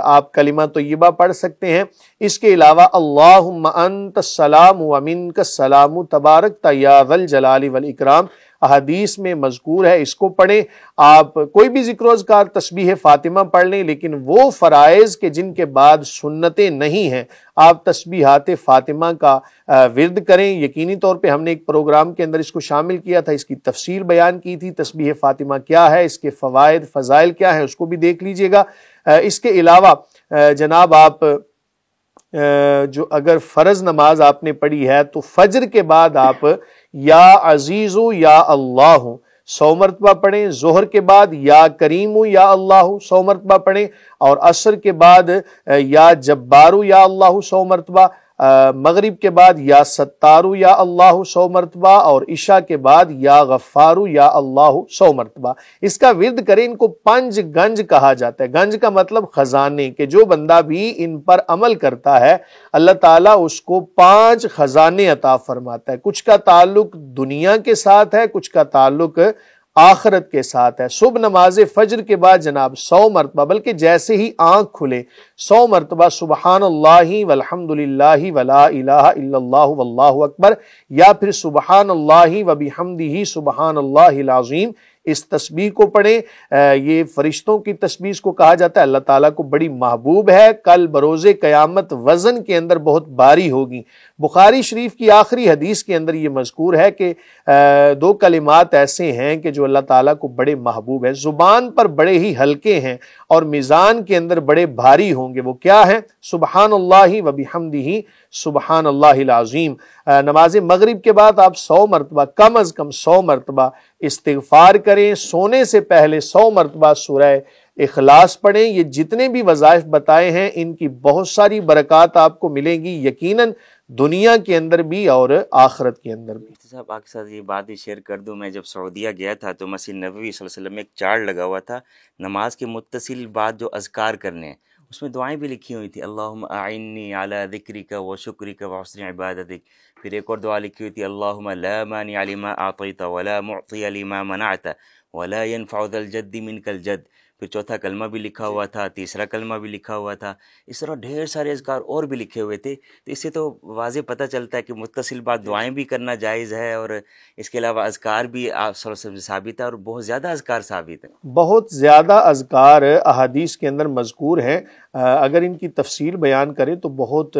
آپ کلمہ طیبہ پڑھ سکتے ہیں۔ اس کے علاوہ اللہم انت السلام و منک السلام تبارک یا ذی الجلال والاکرام احادیث میں مذکور ہے، اس کو پڑھیں۔ آپ کوئی بھی ذکر و اذکار تسبیح فاطمہ پڑھ لیں، لیکن وہ فرائض کے جن کے بعد سنتیں نہیں ہیں آپ تسبیحات فاطمہ کا ورد کریں۔ یقینی طور پہ ہم نے ایک پروگرام کے اندر اس کو شامل کیا تھا، اس کی تفصیل بیان کی تھی، تسبیح فاطمہ کیا ہے، اس کے فوائد فضائل کیا ہیں، اس کو بھی دیکھ لیجئے گا۔ اس کے علاوہ جناب آپ جو اگر فرض نماز آپ نے پڑھی ہے تو فجر کے بعد آپ یا عزیزو یا اللہ 100 مرتبہ پڑھیں، ظہر کے بعد یا کریمو یا اللہ 100 مرتبہ پڑھیں، اور عصر کے بعد یا جبارو یا اللہ 100 مرتبہ، مغرب کے بعد یا ستارو یا اللہ 100 مرتبہ، اور عشاء کے بعد یا غفارو یا اللہ 100 مرتبہ۔ اس کا ورد کریں۔ ان کو 5 گنج کہا جاتا ہے۔ گنج کا مطلب خزانے، کہ جو بندہ بھی ان پر عمل کرتا ہے اللہ تعالیٰ اس کو 5 خزانے عطا فرماتا ہے۔ کچھ کا تعلق دنیا کے ساتھ ہے، کچھ کا تعلق آخرت کے ساتھ ہے۔ صبح نماز فجر کے بعد جناب 100 مرتبہ، بلکہ جیسے ہی آنکھ کھلے 100 مرتبہ سبحان اللہ والحمد للہ ولا الہ الا اللہ واللہ اکبر، یا پھر سبحان اللہ وبحمدہ سبحان اللہ العظیم، اس تسبیح کو پڑھیں۔ یہ فرشتوں کی تسبیح کو کہا جاتا ہے، اللہ تعالیٰ کو بڑی محبوب ہے، کل بروز قیامت وزن کے اندر بہت بھاری ہوگی۔ بخاری شریف کی آخری حدیث کے اندر یہ مذکور ہے کہ 2 کلمات ایسے ہیں کہ جو اللہ تعالیٰ کو بڑے محبوب ہیں، زبان پر بڑے ہی ہلکے ہیں اور میزان کے اندر بڑے بھاری ہوں گے۔ وہ کیا ہیں؟ سبحان اللہ وبحمدہ سبحان اللہ العظیم۔ نماز مغرب کے بعد آپ 100 مرتبہ، کم از کم 100 مرتبہ استغفار کریں۔ سونے سے پہلے 100 مرتبہ سورہ اخلاص پڑھیں۔ یہ جتنے بھی وظائف بتائے ہیں ان کی بہت ساری برکات آپ کو ملیں گی، یقیناً دنیا کے اندر بھی اور آخرت کے اندر بھی۔ صاحب آپ کے ساتھ یہ بات بھی شیئر کر دوں، میں جب سعودیہ گیا تھا تو مسجد نبوی صلی اللہ علیہ وسلم میں ایک چارٹ لگا ہوا تھا نماز کے متصل بعد جو اذکار کرنے ہیں، اس میں دعائیں بھی لکھی ہوئی تھی، اللہم اعنی علی ذکرک و شکرک و حسن عبادتک۔ پھر ایک اور دعا لکھی ہوئی تھی، اللہم لا مانع لما اعطیت ولا معطی لما منعت ولا ينفع ذا الجد منک الجد۔ پھر چوتھا کلمہ بھی لکھا ہوا تھا، تیسرا کلمہ بھی لکھا ہوا تھا، اس طرح ڈھیر سارے اذکار اور بھی لکھے ہوئے تھے۔ تو اس سے تو واضح پتہ چلتا ہے کہ متصل بعد دعائیں بھی کرنا جائز ہے، اور اس کے علاوہ اذکار بھی آپ صلی اللہ علیہ وسلم سے ثابت ہے، اور بہت زیادہ اذکار ثابت ہیں۔ بہت زیادہ اذکار احادیث کے اندر مذکور ہیں، اگر ان کی تفصیل بیان کریں تو بہت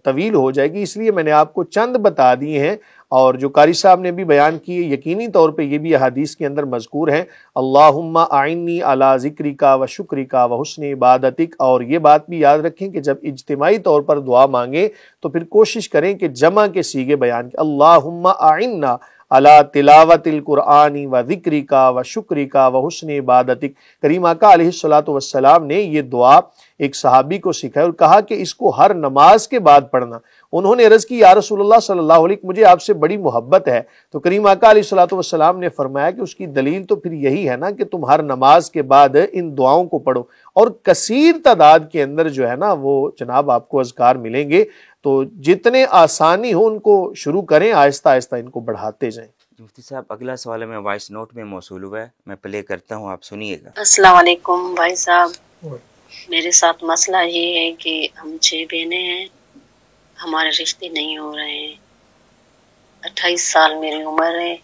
طویل ہو جائے گی، اس لیے میں نے آپ کو چند بتا دیے ہیں، اور جو قاری صاحب نے بھی بیان کیے یقینی طور پہ یہ بھی احادیث کے اندر مذکور ہیں۔ اللہم اعنی علی ذکرک و شکرک و حسن عبادتک۔ اور یہ بات بھی یاد رکھیں کہ جب اجتماعی طور پر دعا مانگیں تو پھر کوشش کریں کہ جمع کے صیغے بیان کریں۔ اللہم اعنا علی تلاوت القرآن و ذکرک و شکرک و حسن عبادتک۔ کریم آقا علیہ الصلوۃ والسلام نے یہ دعا ایک صحابی کو سکھائی اور کہا کہ اس کو ہر نماز کے بعد پڑھنا۔ انہوں نے عرض کی یا رسول اللہ صلی اللہ علیہ وسلم مجھے آپ سے بڑی محبت ہے، تو کریم آقا علیہ الصلوۃ والسلام نے فرمایا کہ اس کی دلیل تو پھر یہی ہے نا کہ تم ہر نماز کے بعد ان دعاؤں کو پڑھو، اور کثیر تعداد کے اندر جو ہے نا وہ جناب آپ کو اذکار ملیں گے، تو جتنے آسانی ہو ان کو شروع کریں، آہستہ آہستہ ان کو بڑھاتے جائیں۔ مفتی صاحب اگلا سوال میں وائس نوٹ میں موصول ہوا ہے، میں پلے کرتا ہوں، آپ سنیے گا۔ السلام علیکم بھائی صاحب، میرے ساتھ مسئلہ یہ ہے کہ ہم 6 بہنیں ہیں، ہمارے رشتے نہیں ہو رہے ہیں، 28 سال میری عمر ہے،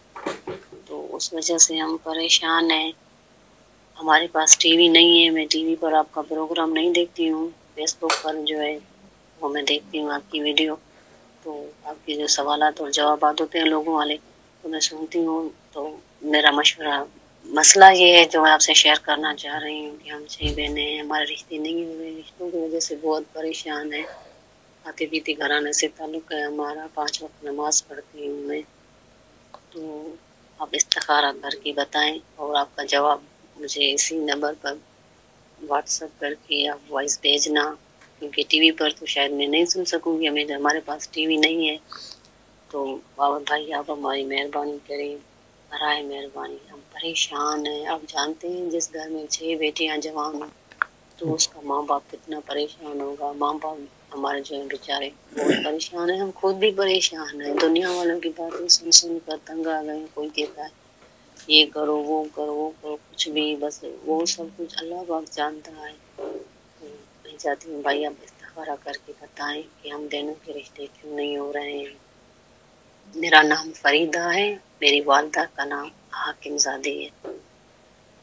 تو اس وجہ سے ہم پریشان ہیں۔ ہمارے پاس ٹی وی نہیں ہے، میں ٹی وی پر آپ کا پروگرام نہیں دیکھتی ہوں، فیس بک پر جو ہے وہ میں دیکھتی ہوں آپ کی ویڈیو، تو آپ کی جو سوالات اور جوابات ہوتے ہیں لوگوں والے تو میں سنتی ہوں۔ تو میرا مسئلہ یہ ہے جو میں آپ سے شیئر کرنا چاہ رہی ہوں کہ ہم 6 بہنیں ہیں، ہمارے رشتے نہیں ہوئے، رشتوں کی وجہ سے بہت پریشان ہیں۔ کھاتے پیتے گھرانے سے تعلق ہے ہمارا، 5 وقت نماز پڑھتی ہوں میں، تو آپ استخارہ کر کے بتائیں اور آپ کا جواب مجھے اسی نمبر پر واٹس ایپ کر کے آپ وائس بھیجنا، کیونکہ ٹی وی پر تو شاید میں نہیں سن سکوں گی، ہمارے پاس ٹی وی نہیں ہے، تو بابا بھائی آپ ہماری مہربانی کریں، برائے مہربانی، ہم پریشان ہیں۔ آپ جانتے ہیں جس گھر میں 6 بیٹیاں جوان ہیں تو اس کا ماں باپ کتنا پریشان ہوگا، ماں باپ ہمارے جو ہیں بیچارے بہت پریشان ہیں، ہم خود بھی پریشان ہیں، دنیا والوں کی باتیں سن سن کر تنگ آ گئے، کوئی کہتا ہے یہ کرو وہ کرو وہ کرو، کچھ بھی، بس وہ سب کچھ اللہ پاک جانتا ہے۔ تو میں چاہتی ہوں بھائی آپ استخارہ کر کے بتائیں کہ ہم دونوں کے رشتے کیوں نہیں ہو رہے ہیں۔ میرا نام فریدہ ہے، میری والدہ کا نام حاکم زادی ہے،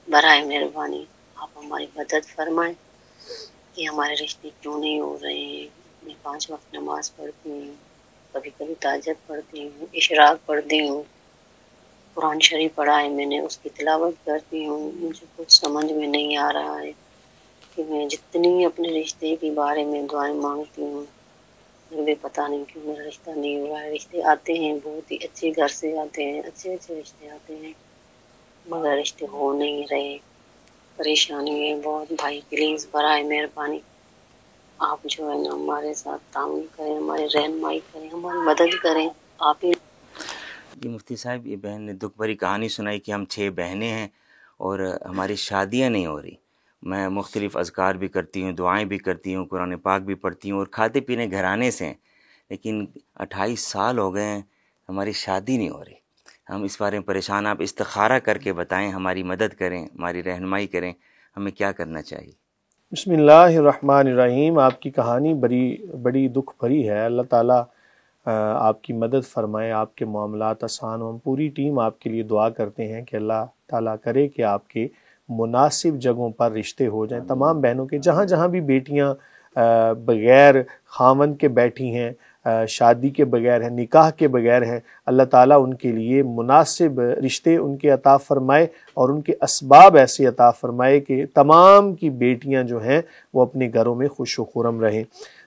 برائے مہربانی آپ ہماری مدد فرمائیں کہ ہمارے رشتے کیوں نہیں ہو رہے ہیں۔ میں 5 وقت نماز پڑھتی ہوں، کبھی کبھی تہجد پڑھتی ہوں، اشراق پڑھتی ہوں، قرآن شریف پڑھا ہے میں نے، اس کی تلاوت کرتی ہوں، مجھے کچھ سمجھ میں نہیں آ رہا ہے کہ میں جتنی اپنے رشتے کے بارے میں دعائیں مانگتی ہوں، مجھے پتہ نہیں کیوں میرا رشتہ نہیں ہوا ہے۔ رشتے آتے ہیں، بہت ہی اچھے گھر سے آتے ہیں، اچھے اچھے رشتے آتے ہیں، مگر رشتے ہو نہیں رہے، پریشانی ہے بہت۔ بھائی پلیز برائے مہربانی آپ جو ہے نا ہمارے ساتھ تعاون کریں، ہماری رہنمائی کریں، ہماری مدد کریں، آپ ہی۔ جی مفتی صاحب، یہ بہن نے دکھ بھری کہانی سنائی کہ ہم 6 بہنیں ہیں اور ہماری شادیاں نہیں ہو رہی۔ میں مختلف اذکار بھی کرتی ہوں، دعائیں بھی کرتی ہوں، قرآن پاک بھی پڑھتی ہوں، اور کھاتے پینے گھرانے سے ہیں، لیکن 28 سال ہو گئے ہیں ہماری شادی نہیں ہو رہی۔ ہم اس بارے میں پریشان، آپ استخارہ کر کے بتائیں، ہماری مدد کریں، ہماری رہنمائی کریں، ہمیں کیا کرنا چاہیے؟ بسم اللہ الرحمن الرحیم۔ آپ کی کہانی بڑی دکھ بھری ہے، اللہ تعالیٰ آپ کی مدد فرمائے، آپ کے معاملات آسان ہوں۔ ہم پوری ٹیم آپ کے لیے دعا کرتے ہیں کہ اللہ تعالیٰ کرے کہ آپ کے مناسب جگہوں پر رشتے ہو جائیں۔ تمام بہنوں کے جہاں جہاں بھی بیٹیاں بغیر خاوند کے بیٹھی ہیں، شادی کے بغیر ہیں، نکاح کے بغیر ہیں، اللہ تعالیٰ ان کے لیے مناسب رشتے ان کے عطا فرمائے اور ان کے اسباب ایسے عطا فرمائے کہ تمام کی بیٹیاں جو ہیں وہ اپنے گھروں میں خوش و خرم رہیں۔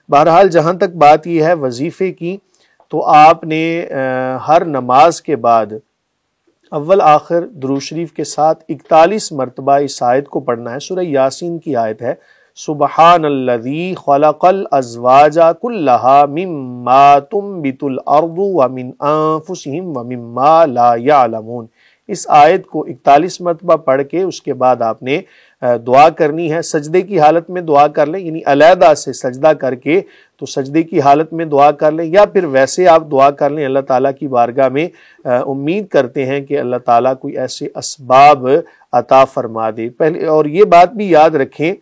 بہرحال جہاں تک بات یہ ہے وظیفے کی، تو آپ نے ہر نماز کے بعد اول آخر درود شریف کے ساتھ 41 مرتبہ اس آیت کو پڑھنا ہے۔ سورہ یاسین کی آیت ہے، سبحان الذی خلق الازواج کلھا مما تنبت الارض ومن انفسہم ومما لا یعلمون۔ اس آیت کو 41 مرتبہ پڑھ کے اس کے بعد آپ نے دعا کرنی ہے۔ سجدے کی حالت میں دعا کر لیں، یعنی علیحدہ سے سجدہ کر کے تو سجدے کی حالت میں دعا کر لیں، یا پھر ویسے آپ دعا کر لیں۔ اللہ تعالیٰ کی بارگاہ میں امید کرتے ہیں کہ اللہ تعالیٰ کوئی ایسے اسباب عطا فرما دے۔ پہلے اور یہ بات بھی یاد رکھیں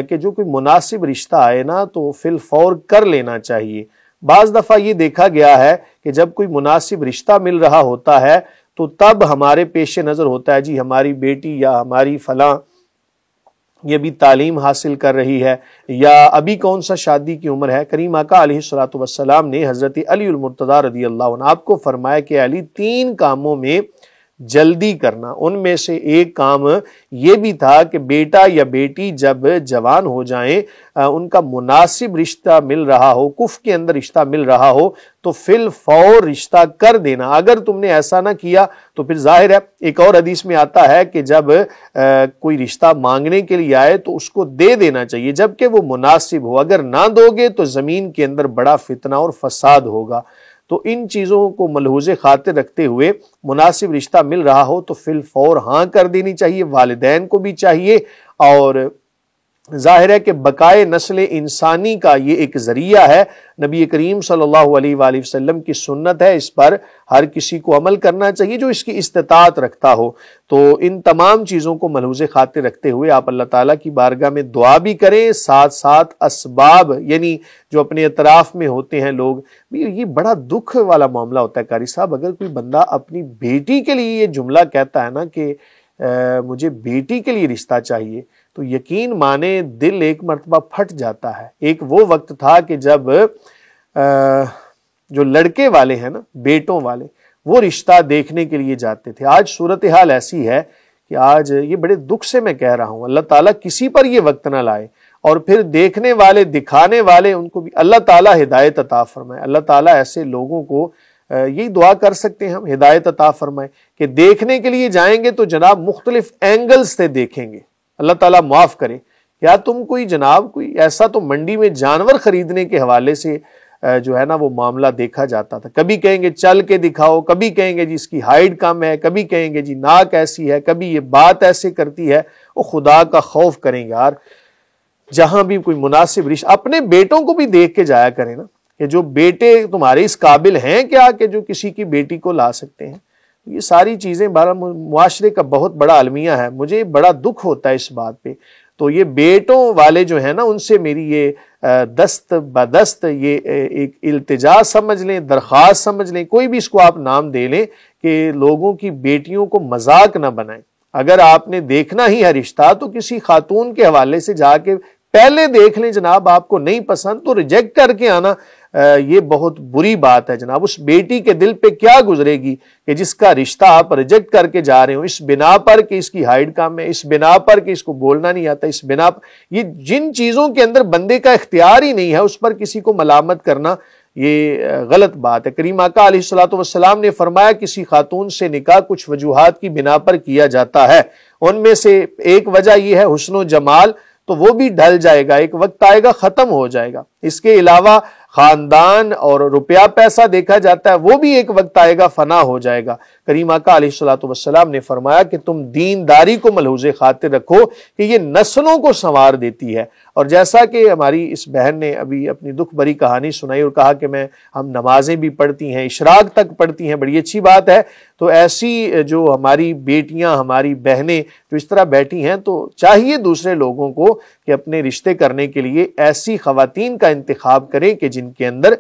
کہ جو کوئی مناسب رشتہ آئے نا تو فی الفور کر لینا چاہیے۔ بعض دفعہ یہ دیکھا گیا ہے کہ جب کوئی مناسب رشتہ مل رہا ہوتا ہے تو تب ہمارے پیش نظر ہوتا ہے جی ہماری بیٹی یا ہماری فلاں یہ بھی تعلیم حاصل کر رہی ہے، یا ابھی کون سا شادی کی عمر ہے۔ کریم آقا علیہ الصلوۃ والسلام نے حضرت علی المرتضیٰ رضی اللہ عنہ آپ کو فرمایا کہ علی 3 کاموں میں جلدی کرنا، ان میں سے ایک کام یہ بھی تھا کہ بیٹا یا بیٹی جب جوان ہو جائیں ان کا مناسب رشتہ مل رہا ہو، کف کے اندر رشتہ مل رہا ہو تو فی الفور رشتہ کر دینا۔ اگر تم نے ایسا نہ کیا تو پھر ظاہر ہے، ایک اور حدیث میں آتا ہے کہ جب کوئی رشتہ مانگنے کے لیے آئے تو اس کو دے دینا چاہیے جبکہ وہ مناسب ہو، اگر نہ دو گے تو زمین کے اندر بڑا فتنہ اور فساد ہوگا۔ تو ان چیزوں کو ملحوظ خاطر رکھتے ہوئے مناسب رشتہ مل رہا ہو تو فی الفور ہاں کر دینی چاہیے، والدین کو بھی چاہیے، اور ظاہر ہے کہ بقائے نسل انسانی کا یہ ایک ذریعہ ہے۔ نبی کریم صلی اللہ علیہ وآلہ وسلم کی سنت ہے، اس پر ہر کسی کو عمل کرنا چاہیے جو اس کی استطاعت رکھتا ہو۔ تو ان تمام چیزوں کو ملحوظ خاطر رکھتے ہوئے آپ اللہ تعالیٰ کی بارگاہ میں دعا بھی کریں، ساتھ ساتھ اسباب یعنی جو اپنے اطراف میں ہوتے ہیں لوگ، یہ بڑا دکھ والا معاملہ ہوتا ہے قاری صاحب۔ اگر کوئی بندہ اپنی بیٹی کے لیے یہ جملہ کہتا ہے نا کہ مجھے بیٹی کے لیے رشتہ چاہیے، تو یقین مانے دل ایک مرتبہ پھٹ جاتا ہے۔ ایک وہ وقت تھا کہ جب جو لڑکے والے ہیں نا، بیٹوں والے، وہ رشتہ دیکھنے کے لیے جاتے تھے۔ آج صورتحال ایسی ہے کہ آج یہ بڑے دکھ سے میں کہہ رہا ہوں، اللہ تعالیٰ کسی پر یہ وقت نہ لائے، اور پھر دیکھنے والے دکھانے والے ان کو بھی اللہ تعالیٰ ہدایت عطا فرمائے۔ اللہ تعالیٰ ایسے لوگوں کو یہی دعا کر سکتے ہیں ہم، ہدایت عطا فرمائے کہ دیکھنے کے لیے جائیں گے تو جناب مختلف اینگل سے دیکھیں گے۔ اللہ تعالیٰ معاف کرے۔ کیا تم کوئی جناب کوئی ایسا تو منڈی میں جانور خریدنے کے حوالے سے جو ہے نا وہ معاملہ دیکھا جاتا تھا، کبھی کہیں گے چل کے دکھاؤ، کبھی کہیں گے جی اس کی ہائٹ کم ہے، کبھی کہیں گے جی ناک ایسی ہے، کبھی یہ بات ایسے کرتی ہے۔ وہ خدا کا خوف کریں گے یار، جہاں بھی کوئی مناسب رشتہ اپنے بیٹوں کو بھی دیکھ کے جایا کریں نا، کہ جو بیٹے تمہارے اس قابل ہیں کیا کہ جو کسی کی بیٹی کو لا سکتے ہیں۔ یہ ساری چیزیں معاشرے کا بہت بڑا المیہ ہے، مجھے بڑا دکھ ہوتا ہے اس بات پہ۔ تو یہ بیٹوں والے جو ہیں نا ان سے میری یہ دست بدست یہ ایک التجا سمجھ لیں، درخواست سمجھ لیں، کوئی بھی اس کو آپ نام دے لیں، کہ لوگوں کی بیٹیوں کو مذاق نہ بنائیں۔ اگر آپ نے دیکھنا ہی ہے رشتہ تو کسی خاتون کے حوالے سے جا کے پہلے دیکھ لیں جناب، آپ کو نہیں پسند تو ریجیکٹ کر کے آنا یہ بہت بری بات ہے جناب۔ اس بیٹی کے دل پہ کیا گزرے گی کہ جس کا رشتہ آپ ریجیکٹ کر کے جا رہے ہو، اس بنا پر کہ اس کی ہائٹ کم ہے، اس بنا پر کہ اس کو بولنا نہیں آتا، اس بنا پر یہ جن چیزوں کے اندر بندے کا اختیار ہی نہیں ہے اس پر کسی کو ملامت کرنا یہ غلط بات ہے۔ کریم آقا علیہ الصلوۃ والسلام نے فرمایا کسی خاتون سے نکاح کچھ وجوہات کی بنا پر کیا جاتا ہے، ان میں سے ایک وجہ یہ ہے حسن و جمال، تو وہ بھی ڈھل جائے گا، ایک وقت آئے گا ختم ہو جائے گا۔ اس کے علاوہ خاندان اور روپیہ پیسہ دیکھا جاتا ہے، وہ بھی ایک وقت آئے گا فنا ہو جائے گا۔ کریم آقا علیہ الصلوۃ والسلام نے فرمایا کہ تم دینداری کو ملحوظ خاطر رکھو کہ یہ نسلوں کو سنوار دیتی ہے۔ اور جیسا کہ ہماری اس بہن نے ابھی اپنی دکھ بھری کہانی سنائی اور کہا کہ ہم نمازیں بھی پڑھتی ہیں، اشراق تک پڑھتی ہیں، بڑی اچھی بات ہے۔ تو ایسی جو ہماری بیٹیاں ہماری بہنیں جو اس طرح بیٹھی ہیں تو چاہیے دوسرے لوگوں کو کہ اپنے رشتے کرنے کے لیے ایسی خواتین کا انتخاب کریں کہ جن کے اندر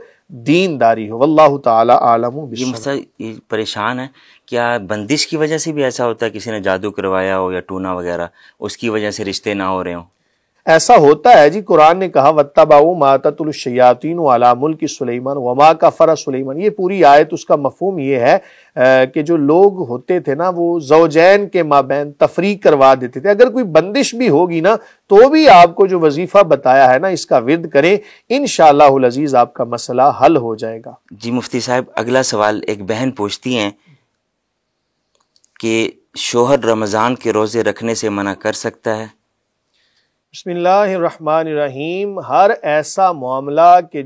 دینداری ہو۔ واللہ تعالی عالم بالصواب۔ یہ پریشان ہے، کیا بندش کی وجہ سے بھی ایسا ہوتا ہے، کسی نے جادو کروایا ہو یا ٹونا وغیرہ، اس کی وجہ سے رشتے نہ ہو رہے ہوں؟ ایسا ہوتا ہے جی، قرآن نے کہا وَاتَّبَعُوا مَا تَتْلُو الشَّيَاطِينُ عَلَىٰ مُلْكِ سُلَيْمَانَ وَمَا كَفَرَ سُلَيْمَانَ۔ یہ پوری آیت اس کا مفہوم یہ ہے کہ جو لوگ ہوتے تھے نا وہ زوجین کے مابین تفریق کروا دیتے تھے۔ اگر کوئی بندش بھی ہوگی نا تو بھی آپ کو جو وظیفہ بتایا ہے نا اس کا ورد کریں، انشاءاللہ العزیز آپ کا مسئلہ حل ہو جائے گا۔ جی مفتی صاحب، اگلا سوال ایک بہن پوچھتی ہیں کہ شوہر رمضان کے روزے رکھنے سے منع کر سکتا ہے؟ بسم اللہ الرحمن الرحیم۔ ہر ایسا معاملہ کہ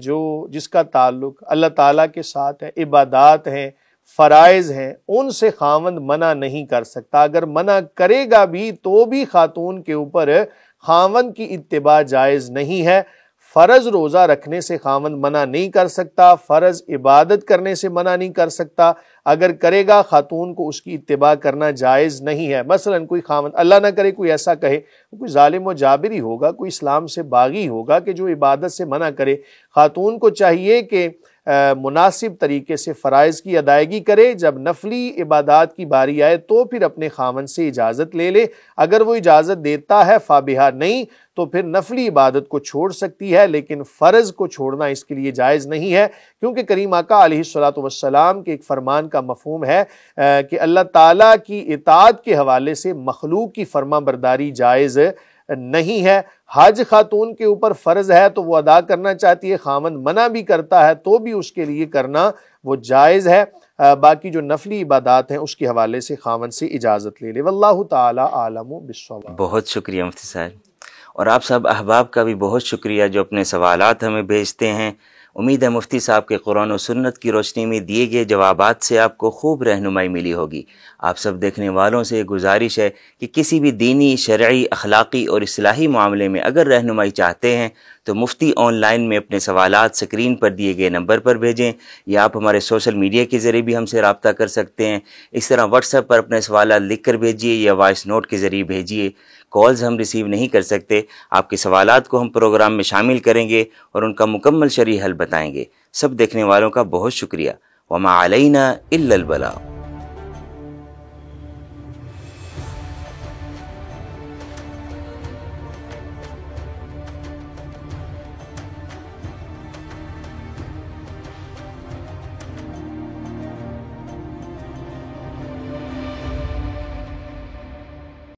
جس کا تعلق اللہ تعالیٰ کے ساتھ ہے، عبادات ہیں، فرائض ہیں، ان سے خاوند منع نہیں کر سکتا۔ اگر منع کرے گا بھی تو بھی خاتون کے اوپر خاوند کی اتباع جائز نہیں ہے۔ فرض روزہ رکھنے سے خاوند منع نہیں کر سکتا، فرض عبادت کرنے سے منع نہیں کر سکتا۔ اگر کرے گا خاتون کو اس کی اتباع کرنا جائز نہیں ہے۔ مثلا کوئی خاوند، اللہ نہ کرے کوئی ایسا کہے، کوئی ظالم و جابری ہوگا، کوئی اسلام سے باغی ہوگا کہ جو عبادت سے منع کرے، خاتون کو چاہیے کہ مناسب طریقے سے فرائض کی ادائیگی کرے، جب نفلی عبادات کی باری آئے تو پھر اپنے خاوند سے اجازت لے لے۔ اگر وہ اجازت دیتا ہے فابہا، نہیں تو پھر نفلی عبادت کو چھوڑ سکتی ہے، لیکن فرض کو چھوڑنا اس کے لیے جائز نہیں ہے، کیونکہ کریم آقا علیہ الصلوۃ والسلام کے ایک فرمان کا مفہوم ہے کہ اللہ تعالیٰ کی اطاعت کے حوالے سے مخلوق کی فرما برداری جائز نہیں ہے۔ حج خاتون کے اوپر فرض ہے تو وہ ادا کرنا چاہتی ہے، خاوند منع بھی کرتا ہے تو بھی اس کے لیے کرنا وہ جائز ہے۔ باقی جو نفلی عبادات ہیں اس کے حوالے سے خاوند سے اجازت لے لے۔ واللہ تعالی عالم بالصواب۔ بہت شکریہ مفتی صاحب، اور آپ سب احباب کا بھی بہت شکریہ جو اپنے سوالات ہمیں بھیجتے ہیں۔ امید ہے مفتی صاحب کے قرآن و سنت کی روشنی میں دیے گئے جوابات سے آپ کو خوب رہنمائی ملی ہوگی۔ آپ سب دیکھنے والوں سے گزارش ہے کہ کسی بھی دینی، شرعی، اخلاقی اور اصلاحی معاملے میں اگر رہنمائی چاہتے ہیں تو مفتی آن لائن میں اپنے سوالات سکرین پر دیے گئے نمبر پر بھیجیں، یا آپ ہمارے سوشل میڈیا کے ذریعے بھی ہم سے رابطہ کر سکتے ہیں۔ اس طرح واٹس ایپ پر اپنے سوالات لکھ کر بھیجیے یا وائس نوٹ کے ذریعے بھیجیے۔ کالز ہم ریسیو نہیں کر سکتے، آپ کے سوالات کو ہم پروگرام میں شامل کریں گے اور ان کا مکمل شرعی حل بتائیں گے۔ سب دیکھنے والوں کا بہت شکریہ۔ وما علینا الا البلاغ۔